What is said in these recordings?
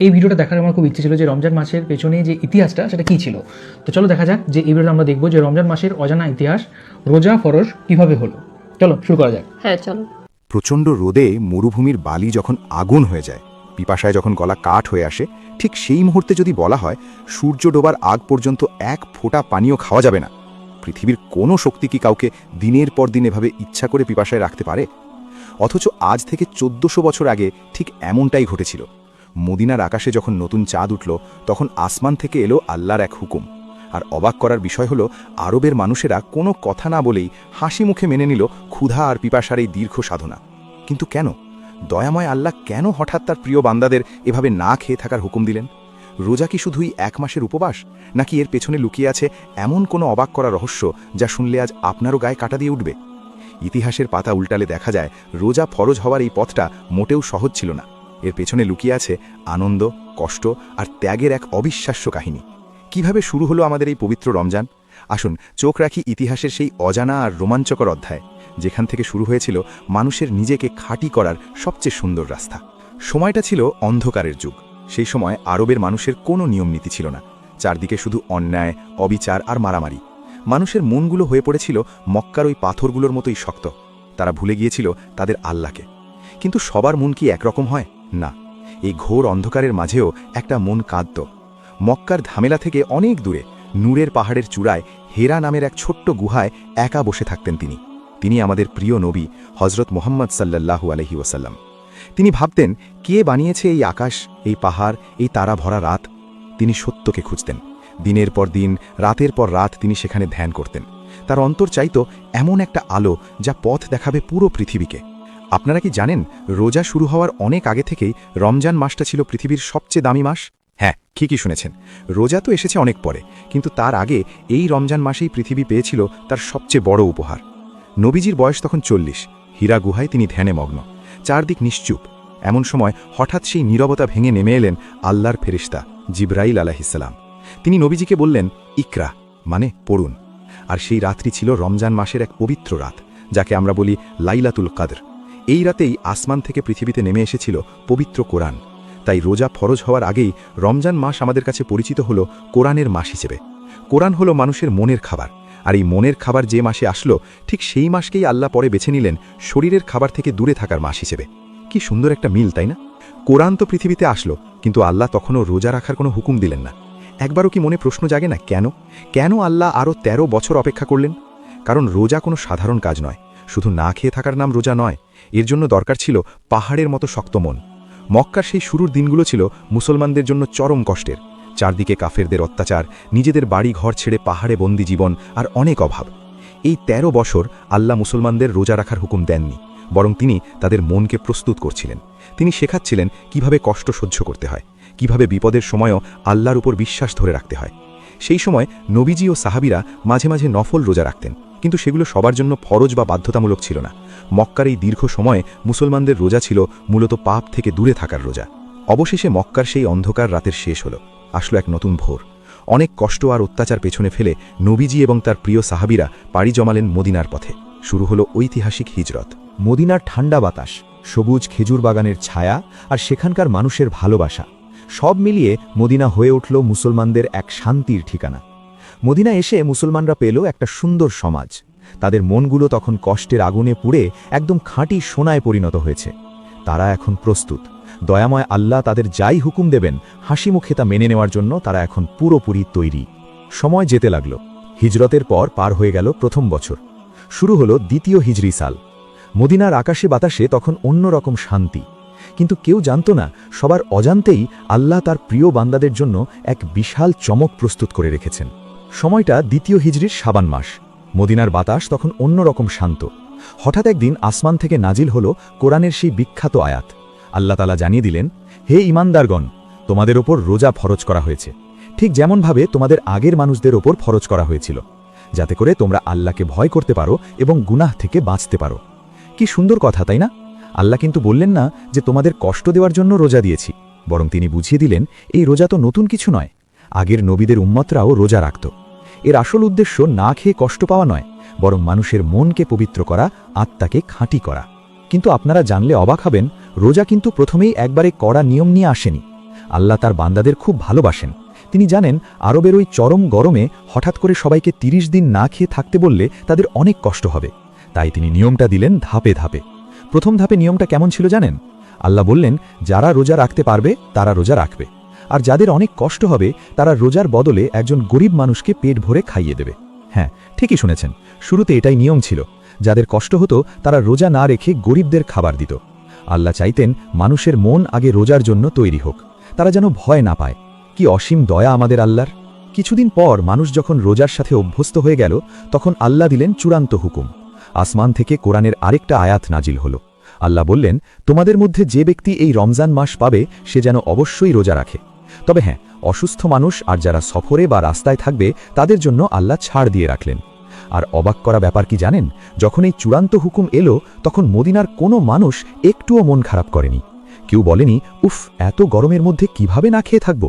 এই ভিডিওটা দেখার আমার খুব ইচ্ছে ছিল যে রমজান মাসের পেছনে যে ইতিহাসটা সেটা কী ছিল। তো চলো দেখা যাক যে এই ভিডিওতে আমরা দেখবো যে রমজান মাসের অজানা ইতিহাস, রোজা ফরজ কিভাবে হলো। চলো শুরু করা যাক। হ্যাঁ চলো। প্রচণ্ড রোদে মরুভূমির বালি যখন আগুন হয়ে যায়, পিপাসায় যখন গলা কাঠ হয়ে আসে, ঠিক সেই মুহূর্তে যদি বলা হয় সূর্য ডোবার আগ পর্যন্ত এক ফোঁটা পানীয় খাওয়া যাবে না, পৃথিবীর কোনো শক্তি কি কাউকে দিনের পর দিন এভাবে ইচ্ছা করে পিপাসায় রাখতে পারে? অথচ আজ থেকে 1400 বছর আগে ঠিক এমনটাই ঘটেছিল। মদিনার আকাশে যখন নতুন চাঁদ উঠল, তখন আসমান থেকে এলো আল্লাহর এক হুকুম। আর অবাক করার বিষয় হলো, আরবের মানুষেরা কোনো কথা না বলেই হাসি মুখে মেনে নিল ক্ষুধা আর পিপাসার এই দীর্ঘ সাধনা। কিন্তু কেন? দয়াময় আল্লাহ কেন হঠাৎ তার প্রিয় বান্দাদের এভাবে না খেয়ে থাকার হুকুম দিলেন? রোজা কি শুধুই 1 মাসের উপবাস, নাকি এর পেছনে লুকিয়ে আছে এমন কোনো অবাক করা রহস্য যা শুনলে আজ আপনারও গায়ে কাটা দিয়ে উঠবে? ইতিহাসের পাতা উল্টালে দেখা যায় রোজা ফরজ হওয়ার এই পথটা মোটেও সহজ ছিল না। এর পেছনে লুকিয়ে আছে আনন্দ, কষ্ট আর ত্যাগের এক অবিশ্বাস্য কাহিনী। কিভাবে শুরু হলো আমাদের এই পবিত্র রমজান? আসুন চোখ রাখি ইতিহাসের সেই অজানা আর রোমাঞ্চকর অধ্যায়, যেখান থেকে শুরু হয়েছিল মানুষের নিজেকে খাঁটি করার সবচেয়ে সুন্দর রাস্তা। সময়টা ছিল অন্ধকারের যুগ। সেই সময় আরবের মানুষের কোনো নিয়মনীতি ছিল না। চারদিকে শুধু অন্যায়, অবিচার আর মারামারি। মানুষের মনগুলো হয়ে পড়েছিল মক্কার ওই পাথরগুলোর মতোই শক্ত। তারা ভুলে গিয়েছিল তাদের আল্লাহকে। কিন্তু সবার মন কি একরকম হয়? না। এই ঘোর অন্ধকারের মাঝেও একটা মন কাঁদত। মক্কার ঝামেলা থেকে অনেক দূরে নূরের পাহাড়ের চূড়ায় হেরা নামের এক ছোট্ট গুহায় একা বসে থাকতেন তিনি আমাদের প্রিয় নবী হজরত মুহাম্মদ সাল্লাল্লাহু আলাইহি ওয়াসাল্লাম। তিনি ভাবতেন, কে বানিয়েছে এই আকাশ, এই পাহাড়, এই তারা ভরা রাত? তিনি সত্যকে খুঁজতেন। দিনের পর দিন, রাতের পর রাত তিনি সেখানে ধ্যান করতেন। তার অন্তর চাইত এমন একটা আলো যা পথ দেখাবে পুরো পৃথিবীকে। আপনারা কি জানেন, রোজা শুরু হওয়ার অনেক আগে থেকেই রমজান মাসটা ছিল পৃথিবীর সবচেয়ে দামি মাস? হ্যাঁ, ঠিকই শুনেছেন। রোজা তো এসেছে অনেক পরে, কিন্তু তার আগে এই রমজান মাসেই পৃথিবী পেয়েছিল তার সবচেয়ে বড় উপহার। নবীজির বয়স তখন 40। হীরা গুহায় তিনি ধ্যানে মগ্ন। চারদিক নিশ্চুপ। এমন সময় হঠাৎ সেই নীরবতা ভেঙে নেমে এলেন আল্লাহর ফেরেশতা জিবরাইল আলাইহিসসালাম। তিনি নবীজিকে বললেন, ইকরা, মানে পড়ুন। আর সেই রাত্রি ছিল রমজান মাসের এক পবিত্র রাত, যাকে আমরা বলি লাইলাতুল কদর। এই রাতেই আসমান থেকে পৃথিবীতে নেমে এসেছিল পবিত্র কোরআন। তাই রোজা ফরজ হওয়ার আগেই রমজান মাস আমাদের কাছে পরিচিত হলো কোরআনের মাস হিসেবে। কোরআন হলো মানুষের মনের খাবার। আর এই মনের খাবার যে মাসে আসলো, ঠিক সেই মাসকেই আল্লাহ পরে বেছে নিলেন শরীরের খাবার থেকে দূরে থাকার মাস হিসেবে। কি সুন্দর একটা মিল, তাই না? কোরআন তো পৃথিবীতে আসলো, কিন্তু আল্লাহ তখনও রোজা রাখার কোনো হুকুম দিলেন না। একবারও কি মনে প্রশ্ন জাগে না, কেন আল্লাহ আরও 13 বছর অপেক্ষা করলেন? কারণ রোজা কোনো সাধারণ কাজ নয়। শুধু না খেয়ে থাকার নাম রোজা নয়। এর জন্য দরকার ছিল পাহাড়ের মতো শক্ত মন। মক্কার সেই শুরুর দিনগুলো ছিল মুসলমানদের জন্য চরম কষ্টের। চারদিকে কাফেরদের অত্যাচার, নিজেদের বাড়ি ঘর ছেড়ে পাহাড়ে বন্দি জীবন, আর অনেক অভাব। এই 13 বছর আল্লাহ মুসলমানদের রোজা রাখার হুকুম দেননি, বরং তিনি তাদের মনকে প্রস্তুত করছিলেন। তিনি শেখাচ্ছিলেন কিভাবে কষ্ট সহ্য করতে হয়, কিভাবে বিপদের সময়ও আল্লাহর উপর বিশ্বাস ধরে রাখতে হয়। সেই সময় নবীজি ও সাহাবীরা মাঝে মাঝে নফল রোজা রাখতেন, কিন্তু সেগুলো সবার জন্য ফরজ বা বাধ্যতামূলক ছিল না। মক্কার এই দীর্ঘ সময়ে মুসলমানদের রোজা ছিল মূলত পাপ থেকে দূরে থাকার রোজা। অবশেষে মক্কার সেই অন্ধকার রাতের শেষ হলো। আসলো এক নতুন ভোর। অনেক কষ্ট আর অত্যাচার পেছনে ফেলে নবীজি এবং তার প্রিয় সাহাবীরা পাড়ি জমালেন মদিনার পথে। শুরু হলো ঐতিহাসিক হিজরত। মদিনার ঠান্ডা বাতাস, সবুজ খেজুর বাগানের ছায়া আর সেখানকার মানুষের ভালোবাসা, সব মিলিয়ে মদিনা হয়ে উঠল মুসলমানদের এক শান্তির ঠিকানা। মদিনা এসে মুসলমানরা পেল একটা সুন্দর সমাজ। তাদের মনগুলো তখন কষ্টের আগুনে পুড়ে একদম খাঁটি সোনায় পরিণত হয়েছে। তারা এখন প্রস্তুত। দয়াময় আল্লাহ তাদের যাই হুকুম দেবেন, হাসি মুখে তা মেনে নেওয়ার জন্য তারা এখন পুরোপুরি তৈরি। সময় যেতে লাগল। হিজরতের পর পার হয়ে গেল প্রথম বছর। শুরু হলো দ্বিতীয় হিজরি সাল। মদিনার আকাশে বাতাসে তখন অন্যরকম শান্তি। কিন্তু কেউ জানত না, সবার অজান্তেই আল্লাহ তার প্রিয় বান্দাদের জন্য এক বিশাল চমক প্রস্তুত করে রেখেছেন। সময়টা দ্বিতীয় হিজরির শাবান মাস। মদিনার বাতাস তখন অন্যরকম শান্ত। হঠাৎ একদিন আসমান থেকে নাজিল হলো কোরআনের সেই বিখ্যাত আয়াত। আল্লাহ তাআলা জানিয়ে দিলেন, হে ঈমানদারগণ, তোমাদের ওপর রোজা ফরজ করা হয়েছে, ঠিক যেমনভাবে তোমাদের আগের মানুষদের ওপর ফরজ করা হয়েছিল, যাতে করে তোমরা আল্লাহকে ভয় করতে পারো এবং গুনাহ থেকে বাঁচতে পারো। কি সুন্দর কথা, তাই না? আল্লাহ কিন্তু বললেন না যে তোমাদের কষ্ট দেওয়ার জন্য রোজা দিয়েছি, বরং তিনি বুঝিয়ে দিলেন এই রোজা তো নতুন কিছু নয়। আগের নবীদের উম্মতরাও রোজা রাখত। এর আসল উদ্দেশ্য না খেয়ে কষ্ট পাওয়া নয়, বরং মানুষের মনকে পবিত্র করা, আত্মাকে খাঁটি করা। কিন্তু আপনারা জানলে অবাক হবেন, রোজা কিন্তু প্রথমেই একবারে কড়া নিয়ম নিয়ে আসেনি। আল্লাহ তার বান্দাদের খুব ভালোবাসেন। তিনি জানেন আরবের ওই চরম গরমে হঠাৎ করে সবাইকে ৩০ দিন না খেয়ে থাকতে বললে তাদের অনেক কষ্ট হবে। তাই তিনি নিয়মটা দিলেন ধাপে ধাপে। প্রথম ধাপে নিয়মটা কেমন ছিল জানেন? আল্লাহ বললেন, যারা রোজা রাখতে পারবে তারা রোজা রাখবে, আর যাদের অনেক কষ্ট হবে তারা রোজার বদলে একজন গরিব মানুষকে পেট ভরে খাইয়ে দেবে। হ্যাঁ, ঠিকই শুনেছেন, শুরুতে এটাই নিয়ম ছিল। যাদের কষ্ট হতো তারা রোজা না রেখে গরিবদের খাবার দিত। আল্লাহ চাইতেন মানুষের মন আগে রোজার জন্য তৈরি হোক, তারা যেন ভয় না পায়। কি অসীম দয়া আমাদের আল্লাহর! কিছুদিন পর মানুষ যখন রোজার সাথে অভ্যস্ত হয়ে গেল, তখন আল্লাহ দিলেন চূড়ান্ত হুকুম। আসমান থেকে কোরআনের আরেকটা আয়াত নাজিল হল। আল্লাহ বললেন, তোমাদের মধ্যে যে ব্যক্তি এই রমজান মাস পাবে সে যেন অবশ্যই রোজা রাখে। তবে হ্যাঁ, অসুস্থ মানুষ আর যারা সফরে বা রাস্তায় থাকবে তাদের জন্য আল্লাহ ছাড় দিয়ে রাখলেন। আর অবাক করা ব্যাপার কি জানেন? যখন এই চূড়ান্ত হুকুম এলো তখন মদিনার কোনো মানুষ একটুও মন খারাপ করেনি। কেউ বলেনি, উফ, এত গরমের মধ্যে কিভাবে না খেয়ে থাকব।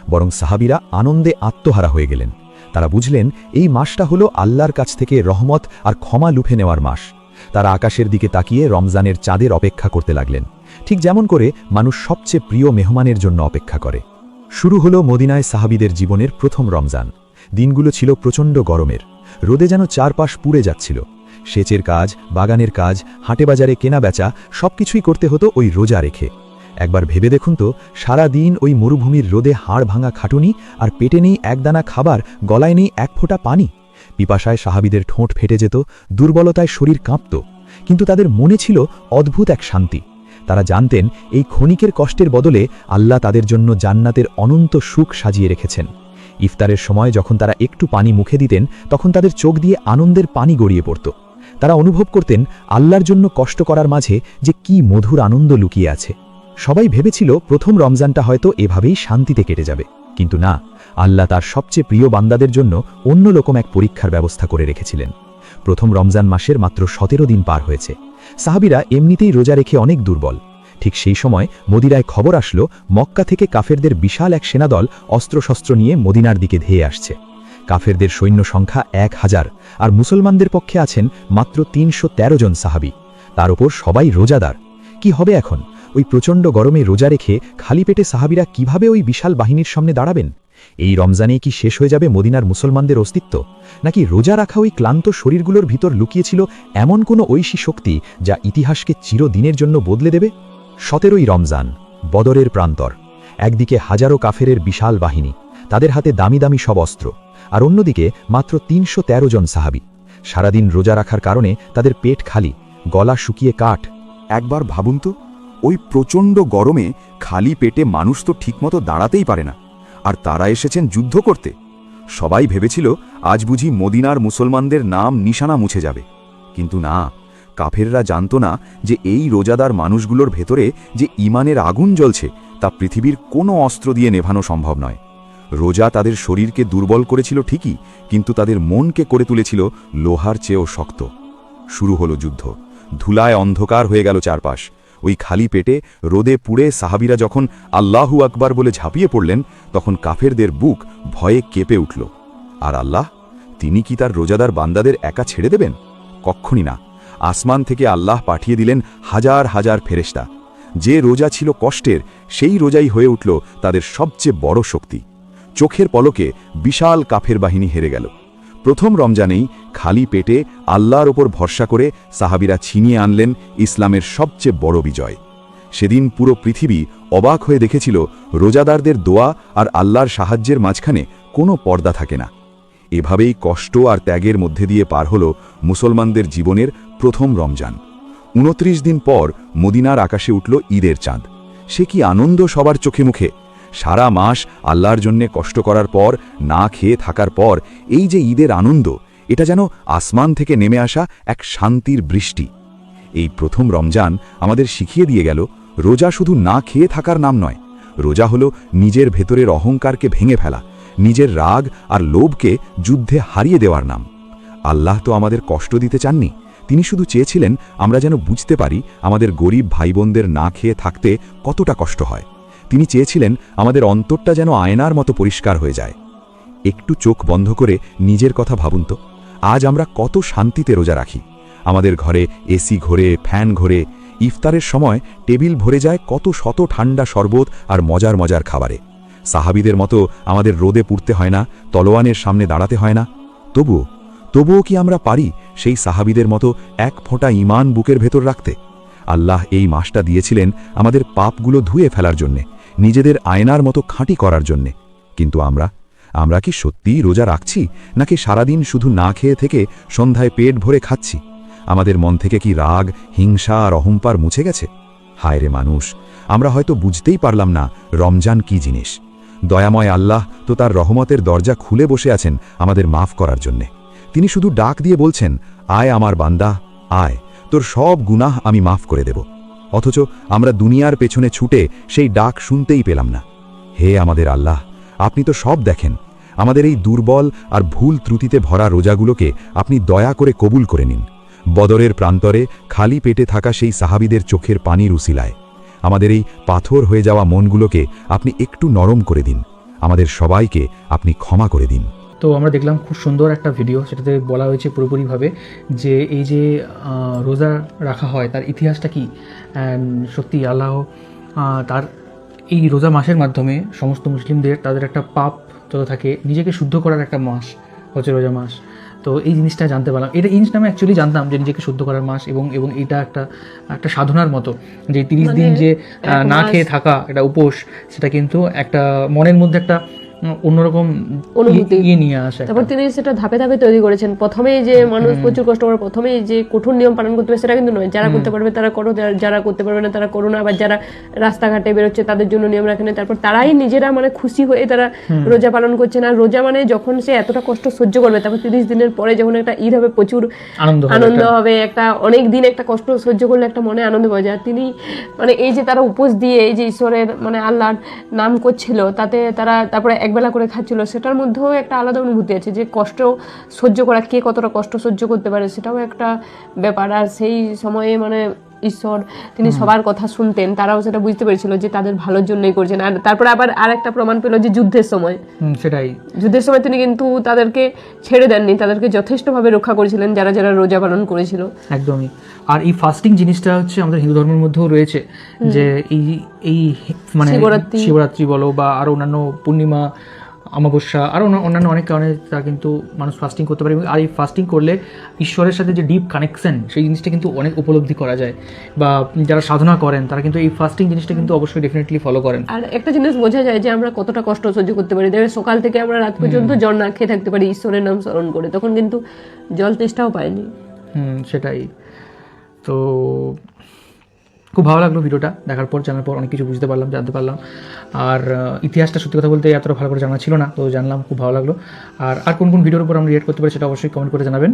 বরং সাহাবীরা আনন্দে আত্মহারা হয়ে গেলেন। তারা বুঝলেন এই মাসটা হলো আল্লাহর কাছ থেকে রহমত আর ক্ষমা লুফে নেওয়ার মাস। তারা আকাশের দিকে তাকিয়ে রমজানের চাঁদের অপেক্ষা করতে লাগলেন, ঠিক যেমন করে মানুষ সবচেয়ে প্রিয় মেহমানের জন্য অপেক্ষা করে। শুরু হলো মদিনায় সাহাবীদের জীবনের প্রথম রমজান। দিনগুলো ছিল প্রচণ্ড গরমের, রোদে যেন চারপাশ পুড়ে যাচ্ছিল। সেচের কাজ, বাগানের কাজ, হাটে বাজারে কেনা বেচা সবকিছুই করতে হতো ওই রোজা রেখে। একবার ভেবে দেখুন তো, সারা দিন ওই মরুভূমির রোদে হাড় ভাঙা খাটুনি, আর পেটে নেই একদানা খাবার, গলায় নেই এক ফোঁটা পানি। পিপাসায় সাহাবীদের ঠোঁট ফেটে যেত, দুর্বলতায় শরীর কাঁপত, কিন্তু তাদের মনে ছিল অদ্ভুত এক শান্তি। তারা জানতেন এই ক্ষণিকের কষ্টের বদলে আল্লাহ তাদের জন্য জান্নাতের অনন্ত সুখ সাজিয়ে রেখেছেন। ইফতারের সময় যখন তারা একটু পানি মুখে দিতেন তখন তাদের চোখ দিয়ে আনন্দের পানি গড়িয়ে পড়ত। তারা অনুভব করতেন আল্লাহর জন্য কষ্ট করার মাঝে যে কি মধুর আনন্দ লুকিয়ে আছে। সবাই ভেবেছিল প্রথম রমজানটা হয়তো এভাবেই শান্তিতে কেটে যাবে, কিন্তু না, আল্লাহ তার সবচেয়ে প্রিয় বান্দাদের জন্য অন্যরকম এক পরীক্ষার ব্যবস্থা করে রেখেছিলেন। প্রথম রমজান মাসের মাত্র 17 দিন পার হয়েছে। সাহাবীরা এমনিতেই রোজা রেখে অনেক দুর্বল। ঠিক সেই সময় মদিনায় খবর আসলো মক্কা থেকে কাফেরদের বিশাল এক সেনাদল অস্ত্রশস্ত্র নিয়ে মদিনার দিকে ধেয়ে আসছে। কাফেরদের সৈন্য সংখ্যা 1000, আর মুসলমানদের পক্ষে আছেন মাত্র 313 জন সাহাবী। তার উপর সবাই রোজাদার। কি হবে এখন? ওই প্রচণ্ড গরমে রোজা রেখে খালি পেটে সাহাবীরা কিভাবে ওই বিশাল বাহিনীর সামনে দাঁড়াবেন? এই রমজানেই কি শেষ হয়ে যাবে মদিনার মুসলমানদের অস্তিত্ব? নাকি রোজা রাখা ওই ক্লান্ত শরীরগুলোর ভিতর লুকিয়েছিল এমন কোনো ঐশী শক্তি যা ইতিহাসকে চিরদিনের জন্য বদলে দেবে? 17ই রমজান, বদরের প্রান্তর। একদিকে হাজারো কাফেরের বিশাল বাহিনী, তাদের হাতে দামি দামি সব অস্ত্র, আর অন্যদিকে মাত্র 313 জন সাহাবী। সারাদিন রোজা রাখার কারণে তাদের পেট খালি, গলা শুকিয়ে কাঠ। একবার ভাবুন তো, ওই প্রচণ্ড গরমে খালি পেটে মানুষ তো ঠিকমতো দাঁড়াতেই পারে না, আর তারা এসেছেন যুদ্ধ করতে। সবাই ভেবেছিল আজ বুঝি মদিনার মুসলমানদের নাম নিশানা মুছে যাবে, কিন্তু না, কাফেররা জানত না যে এই রোজাদার মানুষগুলোর ভেতরে যে ঈমানের আগুন জ্বলছে তা পৃথিবীর কোনো অস্ত্র দিয়ে নেভানো সম্ভব নয়। রোজা তাদের শরীরকে দুর্বল করেছিল ঠিকই, কিন্তু তাদের মনকে করে তুলেছিল লোহার চেয়েও শক্ত। শুরু হলো যুদ্ধ। ধুলায় অন্ধকার হয়ে গেল চারপাশ। ওই খালি পেটে রোদে পুড়ে সাহাবীরা যখন আল্লাহু আকবার বলে ঝাঁপিয়ে পড়লেন, তখন কাফেরদের বুক ভয়ে কেঁপে উঠল। আর আল্লাহ, তিনি কি তার রোজাদার বান্দাদের একা ছেড়ে দেবেন? কক্ষণই না। আসমান থেকে আল্লাহ পাঠিয়ে দিলেন হাজার হাজার ফেরেশতা। যে রোজা ছিল কষ্টের, সেই রোজাই হয়ে উঠল তাদের সবচেয়ে বড় শক্তি। চোখের পলকে বিশাল কাফের বাহিনী হেরে গেল। প্রথম রমজানেই খালি পেটে আল্লাহর ওপর ভরসা করে সাহাবীরা ছিনিয়ে আনলেন ইসলামের সবচেয়ে বড় বিজয়। সেদিন পুরো পৃথিবী অবাক হয়ে দেখেছিল রোজাদারদের দোয়া আর আল্লাহর সাহায্যের মাঝখানে কোনো পর্দা থাকে না। এভাবেই কষ্ট আর ত্যাগের মধ্যে দিয়ে পার হল মুসলমানদের জীবনের প্রথম রমজান। 29 দিন পর মদিনার আকাশে উঠল ঈদের চাঁদ। সে কি আনন্দ সবার চোখে মুখে! সারা মাস আল্লাহর জন্যে কষ্ট করার পর, না খেয়ে থাকার পর এই যে ঈদের আনন্দ, এটা যেন আসমান থেকে নেমে আসা এক শান্তির বৃষ্টি। এই প্রথম রমজান আমাদের শিখিয়ে দিয়ে গেল, রোজা শুধু না খেয়ে থাকার নাম নয়। রোজা হলো নিজের ভেতরের অহংকারকে ভেঙে ফেলা, নিজের রাগ আর লোভকে যুদ্ধে হারিয়ে দেওয়ার নাম। আল্লাহ তো আমাদের কষ্ট দিতে চাননি, তিনি শুধু চেয়েছিলেন আমরা যেন বুঝতে পারি আমাদের গরিব ভাই বোনদের না খেয়ে থাকতে কতটা কষ্ট হয়। তিনি চেয়েছিলেন আমাদের অন্তরটা যেন আয়নার মতো পরিষ্কার হয়ে যায়। একটু চোখ বন্ধ করে নিজের কথা ভাবুন তো, আজ আমরা কত শান্তিতে রোজা রাখি। আমাদের ঘরে এসি ঘোরে, ফ্যান ঘোরে, ইফতারের সময় টেবিল ভরে যায় কত শত ঠান্ডা শরবত আর মজার মজার খাবারে। সাহাবীদের মতো আমাদের রোদে পুড়তে হয় না, তলোয়ানের সামনে দাঁড়াতে হয় না। তবুও কি আমরা পারি সেই সাহাবীদের মতো এক ফোঁটা ঈমান বুকের ভেতর রাখতে? আল্লাহ এই মাসটা দিয়েছিলেন আমাদের পাপগুলো ধুয়ে ফেলার জন্যে, নিজেদের আয়নার মতো খাঁটি করার জন্যে। কিন্তু আমরা কি সত্যিই রোজা রাখছি, নাকি সারাদিন শুধু না খেয়ে থেকে সন্ধ্যায় পেট ভরে খাচ্ছি? আমাদের মন থেকে কি রাগ, হিংসা আর অহংকার মুছে গেছে? হায় রে মানুষ, আমরা হয়তো বুঝতেই পারলাম না রমজান কি জিনিস। দয়াময় আল্লাহ তো তার রহমতের দরজা খুলে বসে আছেন আমাদের মাফ করার জন্যে। তিনি শুধু ডাক দিয়ে বলছেন, আয় আমার বান্দা, আয়, তোর সব গুনাহ আমি মাফ করে দেব। অথচ আমরা দুনিয়ার পেছনে ছুটে সেই ডাক শুনতেই পেলাম না। হে আমাদের আল্লাহ, আপনি তো সব দেখেন। আমাদের এই দুর্বল আর ভুল ত্রুটিতে ভরা রোজাগুলোকে আপনি দয়া করে কবুল করে নিন। বদরের প্রান্তরে খালি পেটে থাকা সেই সাহাবীদের চোখের পানির উসিলায় আমাদের এই পাথর হয়ে যাওয়া মনগুলোকে আপনি একটু নরম করে দিন। আমাদের সবাইকে আপনি ক্ষমা করে দিন। তো আমরা দেখলাম খুব সুন্দর একটা ভিডিও, সেটাতে বলা হয়েছে পুরোপুরিভাবে যে এই যে রোজা রাখা হয় তার ইতিহাসটা কি। সত্যি আল্লাহ তার এই রোজা মাসের মাধ্যমে সমস্ত মুসলিমদের তাদের একটা পাপ যত থাকে নিজেকে শুদ্ধ করার একটা মাস হচ্ছে রোজা মাস। তো এই জিনিসটা জানতে পারলাম। এটা জিনিসটা আমি অ্যাকচুয়ালি জানতাম যে নিজেকে শুদ্ধ করার মাস, এবং এটা একটা সাধনার মতো, যে 30 দিন যে না খেয়ে থাকা একটা উপোস, সেটা কিন্তু একটা মনের মধ্যে একটা অন্যরকম অনুভূতি নিয়ে আসে। তারপর তিনি সেটা ধাপে ধাপে তৈরি করেছেন। প্রথমেই যে মানুষ প্রচুর কষ্ট করে প্রথমেই যে কঠোর নিয়ম পালন করতে হবে সেটা কিন্তু নয়। যারা করতে পারবে তারা করো, যারা করতে পারবে না তারা করো না। আবার যারা রাস্তাঘাটে বেরোচ্ছে তাদের জন্য নিয়ম রাখেন। তারপর তারাই নিজেরা মানে খুশি হয়ে তারা রোজা পালন করছে না। রোজা মানে যখন সে এতটা কষ্ট সহ্য করবে, তারপর 30 দিনের পরে যখন একটা ঈদ হবে, প্রচুর আনন্দ হবে। একটা অনেক দিন একটা কষ্ট সহ্য করলে একটা মনে আনন্দ পাওয়া যায়। তিনি মানে এই যে তারা উপোস দিয়ে এই যে ঈশ্বরের মানে আল্লাহর নাম করছিল, তাতে তারা তারপরে একবেলা করে খাচ্ছিল, সেটার মধ্যেও একটা আলাদা অনুভূতি আছে যে কষ্ট সহ্য করা, কে কতটা কষ্ট সহ্য করতে পারে সেটাও একটা ব্যাপার। আর সেই সময়ে মানে ঈশ্বর তিনি সবার কথা শুনতেন, তারাও সেটা বুঝতে পেরেছিল যে তাদের ভালোর জন্যই করছেন। আর তারপরে আবার আরেকটা প্রমাণ পেল যে যুদ্ধের সময় তিনি কিন্তু তাদেরকে ছেড়ে দেননি, তাদেরকে যথেষ্টভাবে রক্ষা করেছিলেন যারা যারা রোজা পালন করেছিল। একদমই। আর এই ফাস্টিং জিনিসটা হচ্ছে আমাদের হিন্দু ধর্মের মধ্যেও রয়েছে, যে এই মানে শিবরাত্রি বলো বা আরো অন্যান্য পূর্ণিমা, অমাবস্যা, আরও অন্যান্য অনেক কারণে তা কিন্তু মানুষ ফাস্টিং করতে পারে। আর এই ফাস্টিং করলে ঈশ্বরের সাথে যে ডিপ কানেকশন, সেই জিনিসটা কিন্তু অনেক উপলব্ধি করা যায়। বা যারা সাধনা করেন তারা কিন্তু এই ফাস্টিং জিনিসটা কিন্তু অবশ্যই ডেফিনেটলি ফলো করেন। আর একটা জিনিস বোঝা যায় যে আমরা কতটা কষ্ট সহ্য করতে পারি। দেখবে সকাল থেকে আমরা রাত পর্যন্ত জল না খেয়ে থাকতে পারি ঈশ্বরের নাম স্মরণ করে, তখন কিন্তু জল তেষ্টাও পায়নি। সেটাই। তো খুব ভালো লাগলো ভিডিওটা দেখার পর, জানার পর অনেক কিছু বুঝতে পারলাম, জানতে পারলাম। আর ইতিহাসটা সত্যি কথা বলতে এতটা ভালো করে জানা ছিল না, তো জানলাম, খুব ভালো লাগলো। আর কোন কোন ভিডিওর উপর আমরা রিয়েক্ট করতে পারি সেটা অবশ্যই কমেন্ট করে জানাবেন।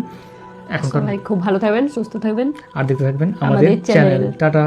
এখন খুব ভালো থাকবেন, সুস্থ থাকবেন, আর দেখতে থাকবেন আমাদের চ্যানেল। টাটা।